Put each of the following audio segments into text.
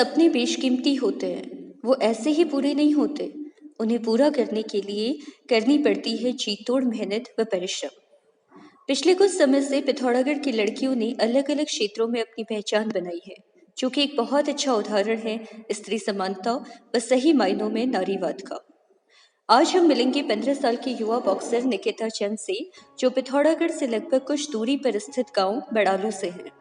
सपने बेशकीमती होते हैं, वो ऐसे ही पूरे नहीं होते। उन्हें पूरा करने के लिए करनी पड़ती है जी तोड़ मेहनत व परिश्रम। पिछले कुछ समय से पिथौरागढ़ की लड़कियों ने अलग अलग क्षेत्रों में अपनी पहचान बनाई है, जो कि एक बहुत अच्छा उदाहरण है स्त्री समानता व सही मायनों में नारीवाद का। आज हम मिलेंगे 15 साल की युवा बॉक्सर निकिता चंद से, जो पिथौरागढ़ से लगभग कुछ दूरी पर स्थित गांव बड़ालू से हैं।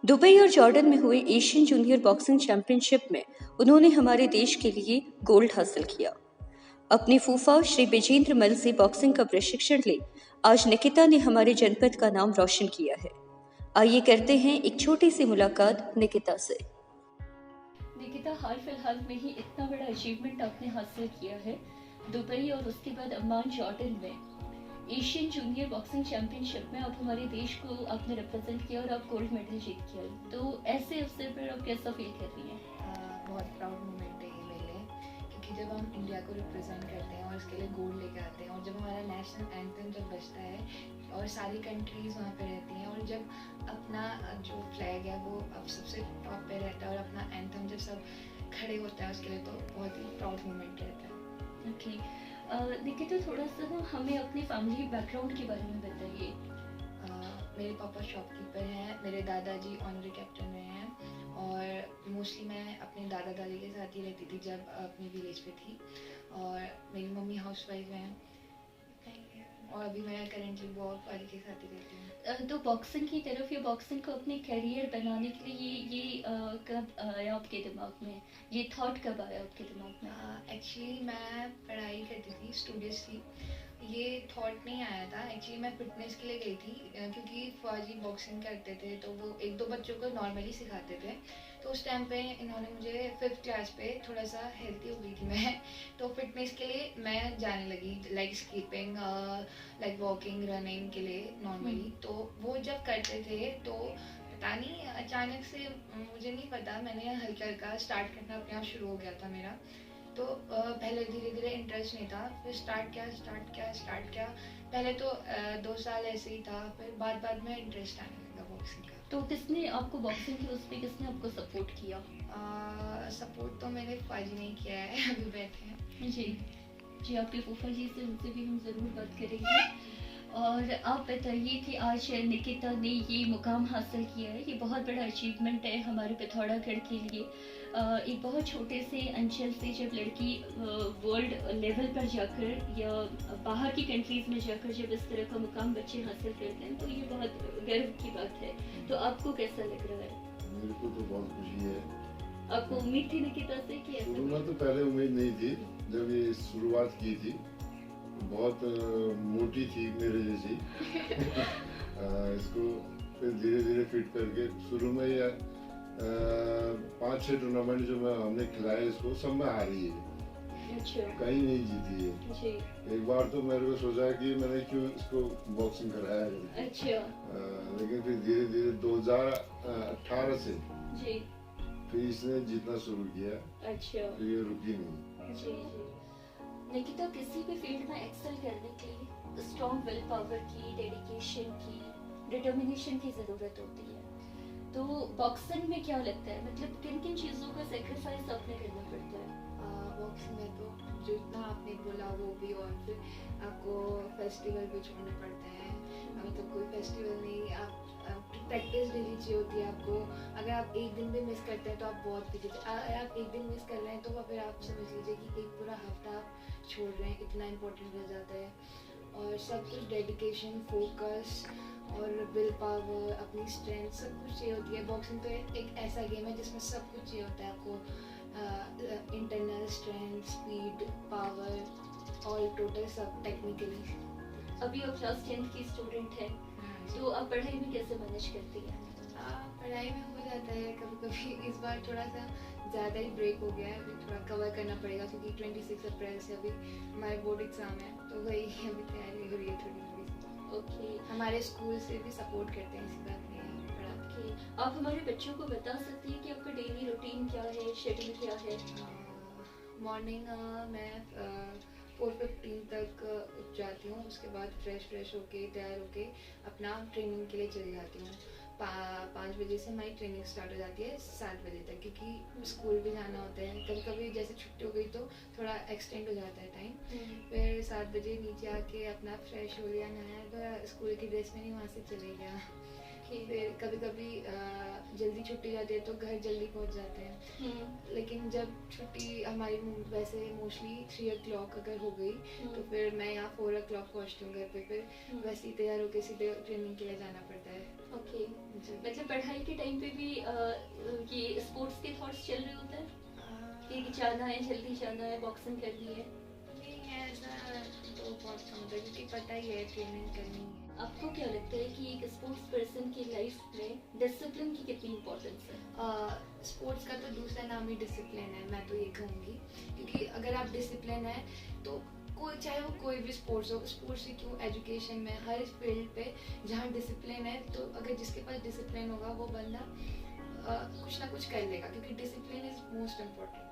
दुबई और जॉर्डन में हुए एशियन जूनियर बॉक्सिंग चैंपियनशिप में उन्होंने हमारे देश के लिए गोल्ड हासिल किया। अपने फूफा श्री विजेंद्र मल से बॉक्सिंग का प्रशिक्षण ले आज निकिता ने हमारे जनपद का नाम रोशन किया है। आइए करते हैं एक छोटी सी मुलाकात निकिता से। निकिता, हाल फिलहाल में ही इतना बड़ा अचीवमेंट आपने हासिल किया है, दुबई और उसके बाद अम्मान जॉर्डन में एशियन जूनियर बॉक्सिंग चैंपियनशिप में आप हमारे देश को आपने रिप्रेजेंट किया और आप गोल्ड मेडल जीत किया। तो ऐसे अवसर पर आप कैसा फील कर रही हैं? बहुत प्राउड मोमेंट है ये मेरे लिए, क्योंकि जब हम इंडिया को रिप्रेजेंट करते हैं और इसके लिए गोल्ड लेके आते हैं, और जब हमारा नेशनल एंथम जब बजता है और सारी कंट्रीज़ वहाँ पे रहती हैं, और जब अपना जो फ्लैग है वो अब सबसे टॉप पे रहता है और अपना एंथम जब सब खड़े होता है उसके लिए, तो बहुत ही प्राउड मोमेंट रहता है। ओके, निकिता, थोड़ा सा ना हमें अपने फैमिली बैकग्राउंड के बारे में बताइए। मेरे पापा शॉपकीपर हैं, मेरे दादाजी ऑनरी कैप्टन रहे हैं, और मोस्टली मैं अपने दादा दादी के साथ ही रहती थी जब अपनी विलेज पे थी, और मेरी मम्मी हाउसवाइफ हैं, और अभी मैं करेंटली वर्क वाली के साथ ही रहती हूँ। तो बॉक्सिंग की तरफ या बॉक्सिंग को अपने करियर बनाने के लिए ये कब आया आपके दिमाग में, ये थॉट कब आया आपके दिमाग में? एक्चुअली मैं पढ़ाई करती थी, स्टूडेंट्स थी, ये थॉट नहीं आया था। एक्चुअली मैं फिटनेस के लिए गई थी, क्योंकि फौजी बॉक्सिंग करते थे तो वो एक दो बच्चों को नॉर्मली सिखाते थे, तो उस टाइम पे इन्होंने मुझे 5th क्लास पे थोड़ा सा हेल्थी हो गई थी मैं, तो फिटनेस के लिए मैं जाने लगी, like skipping, like walking, running के लिए नॉर्मली। तो वो जब करते थे तो पता नहीं अचानक से, मुझे नहीं पता, मैंने हल्का हल्का स्टार्ट करना अपने आप शुरू हो गया था मेरा। तो पहले धीरे धीरे इंटरेस्ट नहीं था, फिर स्टार्ट किया। पहले तो 2 साल ऐसे ही था, फिर बाद में इंटरेस्ट आने लगा बॉक्सिंग का। तो किसने आपको बॉक्सिंग के उस पे किसने आपको सपोर्ट किया? सपोर्ट तो मेरे फाजी ने किया है, अभी बैठे हैं। जी, आपके फूफा जी से, उनसे भी हम ज़रूर बात करेंगे। और आप बताइए कि आज निकिता ने ये मुकाम हासिल किया है, ये बहुत बड़ा अचीवमेंट है हमारे पिथौरागढ़ के लिए। एक बहुत छोटे से अंचल से जब लड़की वर्ल्ड लेवल पर जाकर या बाहर की कंट्रीज़ में जाकर जब इस तरह का मुकाम बच्चे हासिल करते हैं, तो ये बहुत गर्व की बात है। तो आपको कैसा लग रहा है? मेरे को तो बहुत खुशी है। आपको उम्मीद थी निकिता से कि ऐसा? शुरू में तो पहले उम्मीद नहीं थी, जब ये शुरुआत की थी बहुत मोटी थी मेरे जैसी। इसको फिर धीरे धीरे फिट करके शुरू में या 5-6 टूर्नामेंट जो हमने खिलाए इसको, सब में हारी है। अच्छा। कहीं नहीं जीती है। जी। एक बार तो मेरे को सोचा कि मैंने क्यों इसको बॉक्सिंग कराया है। अच्छा। लेकिन फिर धीरे धीरे 2018 से जी। फिर इसने जीतना शुरू किया। अच्छा। फिर ये रुकी नहीं। जी। निकिता, किसी भी फील्ड में एक्सेल करने के लिए स्ट्रॉन्ग विल पावर की, डेडिकेशन की, डिटर्मिनेशन की ज़रूरत होती है। तो बॉक्सिंग में क्या लगता है, मतलब किन किन चीज़ों का सेक्रीफाइस आपने करना पड़ता है? बॉक्सिंग में तो जितना आपने बोला वो भी, और फिर आपको फेस्टिवल भी छोड़ने पड़ते हैं। मतलब कोई फेस्टिवल नहीं, आप प्रैक्टिस डेली चाहिए होती है आपको। अगर आप एक दिन भी मिस करते हैं तो आप बहुत पीछे, अगर आप एक दिन मिस कर रहे हैं तो फिर आप समझ लीजिए कि एक पूरा हफ्ता आप छोड़ रहे हैं, इतना इम्पोर्टेंट हो जाता है। और सब कुछ डेडिकेशन, फोकस और विल पावर, अपनी स्ट्रेंथ, सब कुछ चाहिए होती है। बॉक्सिंग तो एक ऐसा गेम है जिसमें सब कुछ चाहिए होता है आपको, internal strength, speed, power, all total सब टेक्निकली। अभी आप क्लास 10th की स्टूडेंट हैं, तो आप पढ़ाई में कैसे मैनेज करती हैं? पढ़ाई में हो जाता है कभी कभी। इस बार थोड़ा सा ज़्यादा ही ब्रेक हो गया है, अभी थोड़ा कवर करना पड़ेगा, क्योंकि 26 अप्रैल से अभी हमारे बोर्ड एग्ज़ाम है, तो वही अभी तैयारी हो रही है थोड़ी थोड़ी। ओके। हमारे स्कूल से भी सपोर्ट करते हैं, ऐसी बात नहीं है। आप हमारे बच्चों को बता सकती हैं कि आपका डेली रूटीन क्या है, शेड्यूल क्या है? मॉर्निंग मैं 4:15 तक उठ जाती हूँ, उसके बाद फ्रेश होके तैयार होके अपना ट्रेनिंग के लिए चली जाती हूँ। 5 बजे से हमारी ट्रेनिंग स्टार्ट हो जाती है 7 बजे तक, क्योंकि स्कूल भी जाना होता है। कभी कभी जैसे छुट्टी हो गई तो थोड़ा एक्सटेंड हो जाता है टाइम। फिर 7 बजे नीचे आके अपना फ्रेश हो लिया, नहाया, तो स्कूल की ड्रेस में नहीं वहाँ से चले गया। फिर कभी कभी जल्दी छुट्टी जाती है तो घर जल्दी पहुँच जाते हैं। लेकिन जब छुट्टी हमारी वैसे मोस्टली 3 o'clock अगर हो गई तो फिर मैं यहाँ 4 o'clock पहुँचती हूँ घर पे। फिर वैसे ही तैयार होकर सीधे ट्रेनिंग के लिए जाना पड़ता है। ओके, मतलब पढ़ाई के टाइम पे भी ये स्पोर्ट्स के थॉट्स चल रहे होते हैं कि जाना है, जल्दी जाना है, बॉक्सिंग करनी है? नहीं, ऐसा तो बहुत कम होता है, क्योंकि पता ही है ट्रेनिंग करनी है। आपको क्या लगता है कि एक स्पोर्ट्स पर्सन की लाइफ में डिसिप्लिन की कितनी इम्पोर्टेंस है? स्पोर्ट्स का तो दूसरा नाम ही डिसिप्लिन है, मैं तो ये कहूँगी। क्योंकि अगर आप डिसिप्लिन है तो कोई, चाहे वो कोई भी स्पोर्ट्स हो, स्पोर्ट्स ही क्यों, एजुकेशन में, हर फील्ड पे जहाँ डिसिप्लिन है, तो अगर जिसके पास डिसिप्लिन होगा वो बंदा कुछ ना कुछ कर लेगा, क्योंकि डिसिप्लिन इज मोस्ट इम्पोर्टेंट।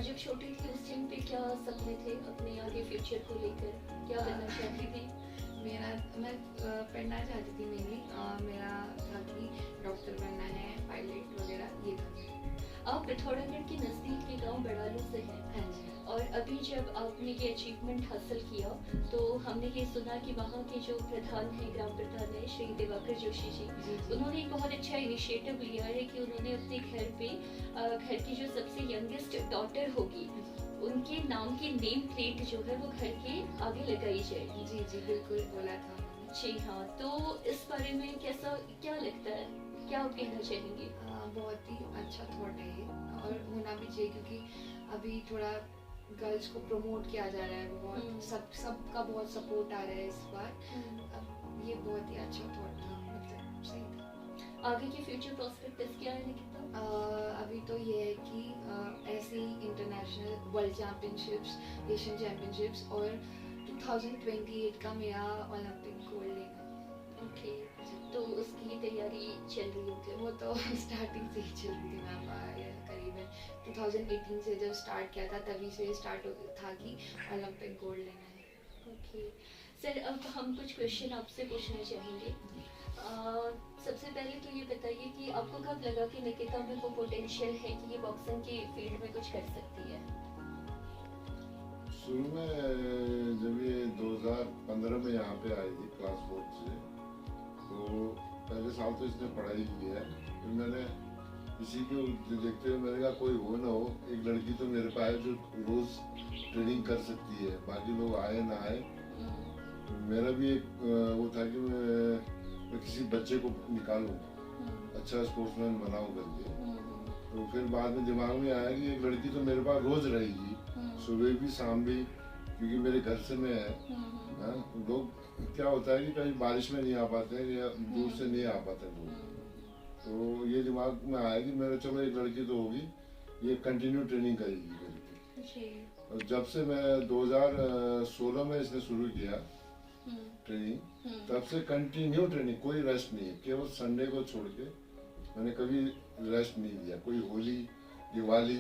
जब छोटी थी उस टाइम पे क्या सपने थे अपने आगे फ्यूचर को लेकर, क्या बनना चाहती थी? मैं पढ़ना चाहती थी मेनली। मेरा था कि डॉक्टर बनना है, पायलट वगैरह, ये था। आप पिथौरागढ़ के नज़दीक के गांव बड़ालू से हैं। हाँ जी। और अभी जब आपने ये अचीवमेंट हासिल किया तो हमने ये सुना कि वहाँ के जो प्रधान हैं, ग्राम प्रधान है श्री दिवाकर जोशी जी, उन्होंने एक बहुत अच्छा इनिशिएटिव लिया है कि उन्होंने अपने घर पे घर की जो सबसे यंगेस्ट डॉटर होगी उनके नाम की नेम प्लेट जो है वो घर के आगे लगाई जाएगी। जी जी, बिल्कुल बोला था उन्होंने। जी हाँ, तो इस बारे में क्या लगता है, क्या आप कहना चाहेंगे? बहुत ही अच्छा थॉट है ये, और होना भी चाहिए, क्योंकि अभी थोड़ा गर्ल्स को प्रमोट किया जा रहा है बहुत, सबका बहुत सपोर्ट आ रहा है इस बार। अब ये बहुत ही अच्छा थॉट था, मतलब सही था। आगे के फ्यूचर प्रोस्पेक्ट्स क्या है निकिता? अभी तो ये है कि ऐसे ही international world championships, Asian championships और 2028 का मेरा ओलंपिक गोल्ड लेना है। ओके, तो उसकी तैयारी चल रही होगी? वो तो स्टार्टिंग से ही चल रही थी मैम, करीबन 2018 से जब स्टार्ट किया था तभी से स्टार्ट था कि ओलंपिक गोल्ड लेना है। ओके सर, अब हम कुछ क्वेश्चन आपसे पूछना चाहेंगे। सबसे पहले तो ये बताइए कि आपको कब लगा कि निकिता में वो पोटेंशियल है कि ये बॉक्सिंग के फील्ड में कुछ कर सकती है? शुरू में जब ये 2015 में यहाँ पे आई थी क्लास 4 से, तो पहले साल तो इसने पढ़ाई की है। फिर मैंने इसी को देखते हुए मैंने कहा कोई हो ना हो, एक लड़की तो मेरे पास है जो रोज ट्रेनिंग कर सकती है, बाकी लोग आए ना आए। मेरा भी एक वो था कि मैं किसी बच्चे को निकालूं, अच्छा स्पोर्ट्समैन बनाऊं करके। तो फिर बाद में दिमाग में आया कि एक लड़की तो मेरे पास रोज रहेगी, सुबह भी शाम भी, क्योंकि मेरे घर से में है। लोग क्या होता है कि कहीं बारिश में नहीं आ पाते हैं या दूर से नहीं आ पाते लोग, तो ये दिमाग में आया कि मेरा चलो एक लड़की तो होगी, ये कंटिन्यू ट्रेनिंग करेगी करके। और जब से मैं 2016 में इसने शुरू किया ट्रेनिंग, तब से कंटिन्यू ट्रेनिंग, कोई रेस्ट नहीं है। केवल संडे को छोड़ के मैंने कभी रेस्ट नहीं लिया। कोई होली, दिवाली,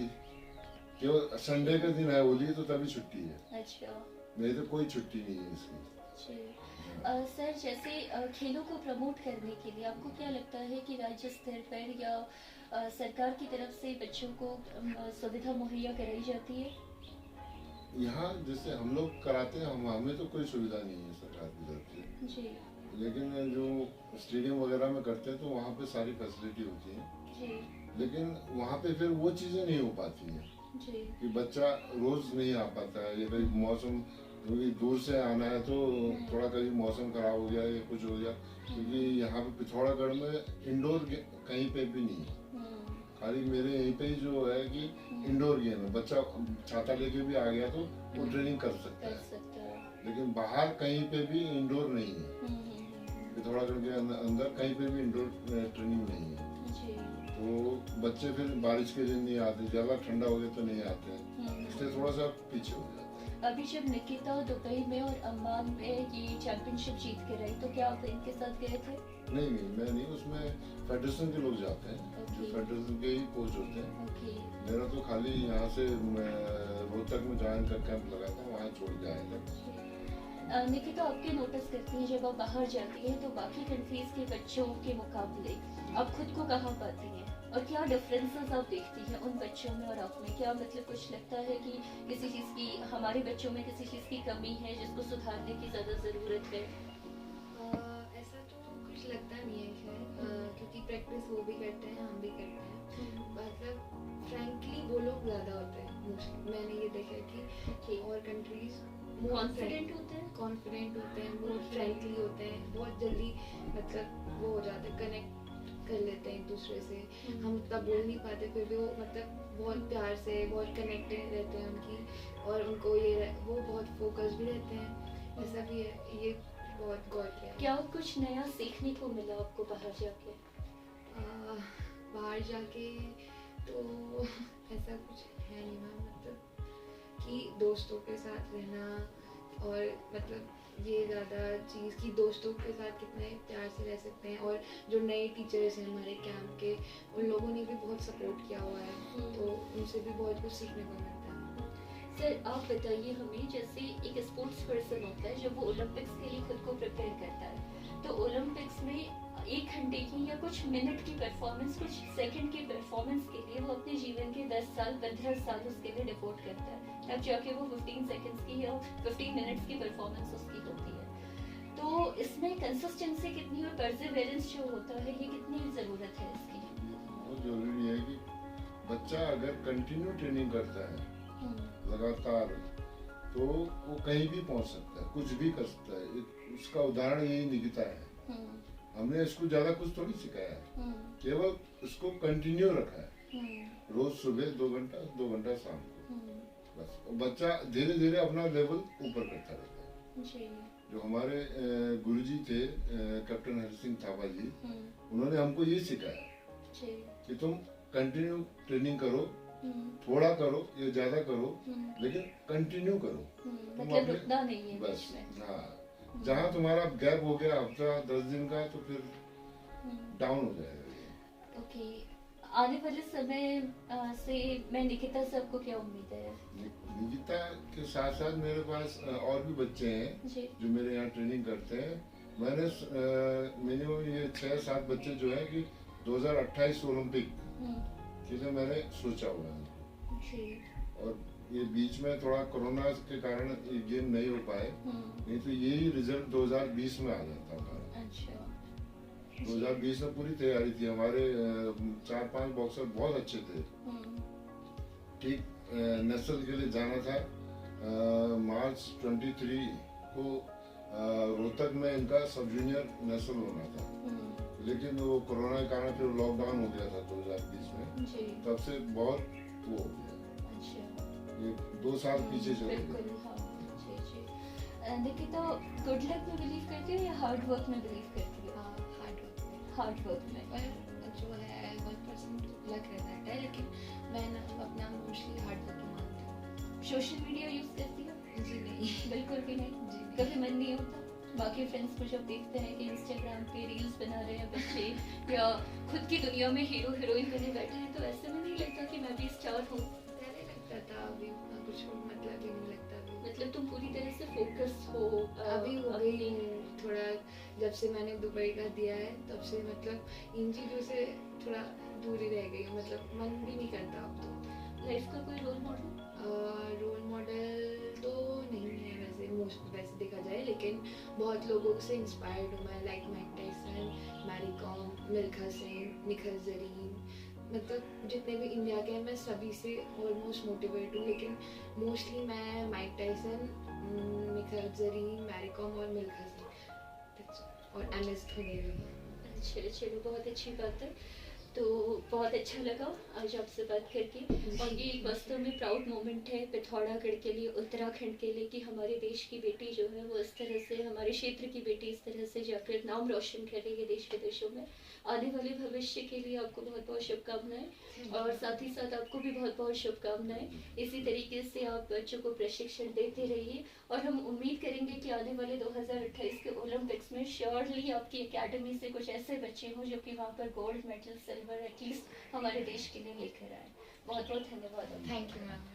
केवल संडे का दिन है होली तो तभी छुट्टी है। अच्छा, नहीं तो कोई छुट्टी नहीं है इसकी। सर, जैसे खेलों को प्रमोट करने के लिए आपको क्या लगता है कि राज्य स्तर पर या सरकार की तरफ से बच्चों को सुविधा मुहैया कराई जाती है? यहाँ जैसे हम लोग कराते हैं, हमें तो कोई सुविधा नहीं है सरकार की तरफ से जी। लेकिन जो स्टेडियम वगैरह में करते हैं तो वहाँ पे सारी फैसिलिटी होती है जी। लेकिन वहाँ पे फिर वो चीज़ें नहीं हो पाती हैं कि बच्चा रोज नहीं आ पाता है, या कहीं मौसम, क्योंकि दूर से आना है तो थोड़ा कभी मौसम खराब हो गया या कुछ हो गया, क्योंकि यहाँ पे पिथौरागढ़ में इंडोर कहीं पे भी नहीं है। खाली मेरे यहीं पे ही जो है कि इंडोर गेम है, बच्चा छाता लेके भी आ गया तो वो ट्रेनिंग कर सकता है, लेकिन बाहर कहीं पे भी इंडोर नहीं है। पिथौरागढ़ के अंदर कहीं पे भी इंडोर ट्रेनिंग नहीं है, तो बच्चे फिर बारिश के दिन नहीं आते, ज्यादा ठंडा हो गया तो नहीं आते, इसलिए थोड़ा सा पीछे हो जाता है। अभी जब निकिता दुबई में और अम्मान में ये चैंपियनशिप जीत के रही, तो क्या आप इनके साथ गए थे? नहीं, मैं नहीं, उसमें फेडरेशन के लोग जाते हैं, जो फेडरेशन के ही कोच होते हैं। मेरा तो खाली यहाँ से रोहतक में ज्वाइन का कैंप लगा था, वहाँ छोड़ के आया था। निकिता, आपके नोटिस करती हैं जब आप बाहर जाती हैं तो बाकी कंट्रीज के बच्चों के मुकाबले आप खुद को कहाँ पाती हैं और क्या डिफरेंसेस आप देखती हैं उन बच्चों में और आप में? क्या मतलब कुछ लगता है कि किसी चीज़ की, हमारे बच्चों में किसी चीज़ की कमी है जिसको सुधारने की ज़्यादा ज़रूरत है? ऐसा तो कुछ लगता नहीं है खैर, क्योंकि प्रैक्टिस वो भी करते हैं, हम भी करते हैं। मतलब फ्रैंकली वो लोग ज़्यादा होते हैं मोस्टली, मैंने ये देखा है कि और कंट्रीज कॉन्फिडेंट होते हैं, मोर फ्रैंकली होते हैं, बहुत जल्दी मतलब वो हो जाते हैं, कनेक्ट कर लेते हैं एक दूसरे से। हम उतना बोल नहीं पाते फिर भी वो मतलब बहुत प्यार से बहुत कनेक्टेड रहते हैं उनकी, और उनको ये वो बहुत फोकस भी रहते हैं। ऐसा भी है, ये बहुत गौर किया। क्या कुछ नया सीखने को मिला आपको बाहर जाके? बाहर जाके तो ऐसा कुछ है नहीं मैम, मतलब कि दोस्तों के साथ रहना, और मतलब ये ज़्यादा चीज़ कि दोस्तों के साथ कितने प्यार से रह सकते हैं, और जो नए टीचर्स हैं हमारे कैंप के, उन लोगों ने भी बहुत सपोर्ट किया हुआ है, तो उनसे भी बहुत कुछ सीखने को मिलता है। सर, आप बताइए हमें, जैसे एक स्पोर्ट्स पर्सन होता है जब वो ओलंपिक्स के लिए खुद को प्रिपेयर करता है, तो ओलंपिक्स में 1 घंटे की या कुछ मिनट की परफॉर्मेंस, कुछ सेकंड की परफॉर्मेंस के लिए वो अपने जीवन के 10 साल 15 साल उसके लिए डिवोट करता है, तब जाके वो 15 सेकंड्स की या 15 मिनट्स की परफॉर्मेंस उसकी होती है। तो इसमें कंसिस्टेंसी कितनी और परसिवरेंस जो होता है, ये कितनी ज़रूरत है इसकी? बहुत जरूरी है कि बच्चा अगर कंटिन्यू ट्रेनिंग करता है लगातार, तो वो कहीं भी पहुंच सकता है, कुछ भी कर सकता है। उसका उदाहरण यही निकिता है। हमने इसको ज्यादा कुछ थोड़ी सिखाया है, केवल इसको कंटिन्यू रखा है, रोज सुबह 2 घंटा शाम को, बस। बच्चा धीरे धीरे अपना लेवल ऊपर करता रहता है। जो हमारे गुरुजी थे कैप्टन हरि सिंह थापा जी, उन्होंने हमको ये सिखाया कि तुम कंटिन्यू ट्रेनिंग करो, थोड़ा करो या ज्यादा करो, लेकिन कंटिन्यू करो, मतलब रुकना नहीं है बस। हाँ, जहाँ तुम्हारा गैप हो गया हफ्ता 10 दिन का, तो फिर डाउन हो जाएगा। ओके, आने वाले समय से मैं निकिता से आपको क्या उम्मीद है? निकिता के साथ साथ मेरे पास और भी बच्चे हैं जो मेरे यहाँ ट्रेनिंग करते हैं। मैंने मिनिमम ये 6-7 बच्चे जो है कि 2028 ओलंपिक के लिए मैंने सोचा हुआ है, और ये बीच में थोड़ा कोरोना के कारण ये गेम नहीं हो पाए, नहीं तो यही रिजल्ट 2020 में आ जाता हमारा। अच्छा। 2020 में पूरी तैयारी थी, हमारे 4-5 बॉक्सर बहुत अच्छे थे, ठीक नेशनल के लिए जाना था। मार्च 23 को रोहतक में इनका सब जूनियर नेशनल होना था, लेकिन वो कोरोना के कारण फिर लॉकडाउन हो गया था 2020 में, तब से बहुत वो हो गया। ये 2 साल पीछे चले गए। निकिता, गुड लक में बिलीव करती हो या हार्ड वर्क में बिलीव करती हो? हार्ड वर्क में पर जो है 1% लक रहता है, लेकिन मैं ना अपना मोस्टली हार्ड वर्क मानती हूँ। सोशल मीडिया यूज करती हो? जी नहीं, बिल्कुल भी नहीं। जी नहीं। कभी मन नहीं होता? बाकी फ्रेंड्स को जब देखते हैं कि इंस्टाग्राम पे रील्स बना रहे हैं बच्चे, या खुद की दुनिया में हीरो हीरोइन बने बैठे हैं, तो ऐसे में नहीं लगता कि मैं भी स्टार हूँ? पहले लगता था, अभी कुछ मतलब ही नहीं लगता। मतलब तुम पूरी तरह से फोकस हो? अभी हो गई हूँ थोड़ा, जब से मैंने दुबई का दिया है तब से मतलब इन चीज़ों से थोड़ा दूर ही रह गई हूँ, मतलब मन भी नहीं करता अब तो। लाइफ का कोई रोल मॉडल? रोल मॉडल तो नहीं है वैसे देखा जाए, लेकिन बहुत लोगों से इंस्पायर्ड हूँ मैं, like Mike Tyson, Mary Kom, Milkha Singh, Nikhil Zareen, मतलब जितने भी इंडिया के हैं मैं सभी से ऑलमोस्ट मोटिवेट हूँ, लेकिन मोस्टली मैं माइक टायसन, निखिल जरीन, मैरी कॉम और मिल्खा सिंह और MS धोनी। चलो, बहुत अच्छी बात है। तो बहुत अच्छा लगा आज आपसे बात करके, और ये एक वास्तव में प्राउड मोमेंट है पिथौरागढ़ के लिए, उत्तराखंड के लिए, कि हमारे देश की बेटी जो है वो इस तरह से, हमारे क्षेत्र की बेटी इस तरह से जाकर नाम रोशन कर रही है देश विदेशों में। आने वाले भविष्य के लिए आपको बहुत बहुत शुभकामनाएं, और साथ ही साथ आपको भी बहुत बहुत शुभकामनाएं। इसी तरीके से आप बच्चों को प्रशिक्षण देते रहिए, और हम उम्मीद करेंगे कि आने वाले 2028 के ओलंपिक्स में श्योरली आपकी एकेडमी से कुछ ऐसे बच्चे हों जो कि वहाँ पर गोल्ड मेडल, सिल्वर एटलीस्ट हमारे देश के लिए लेकर आए। बहुत बहुत धन्यवाद। Thank you ma'am.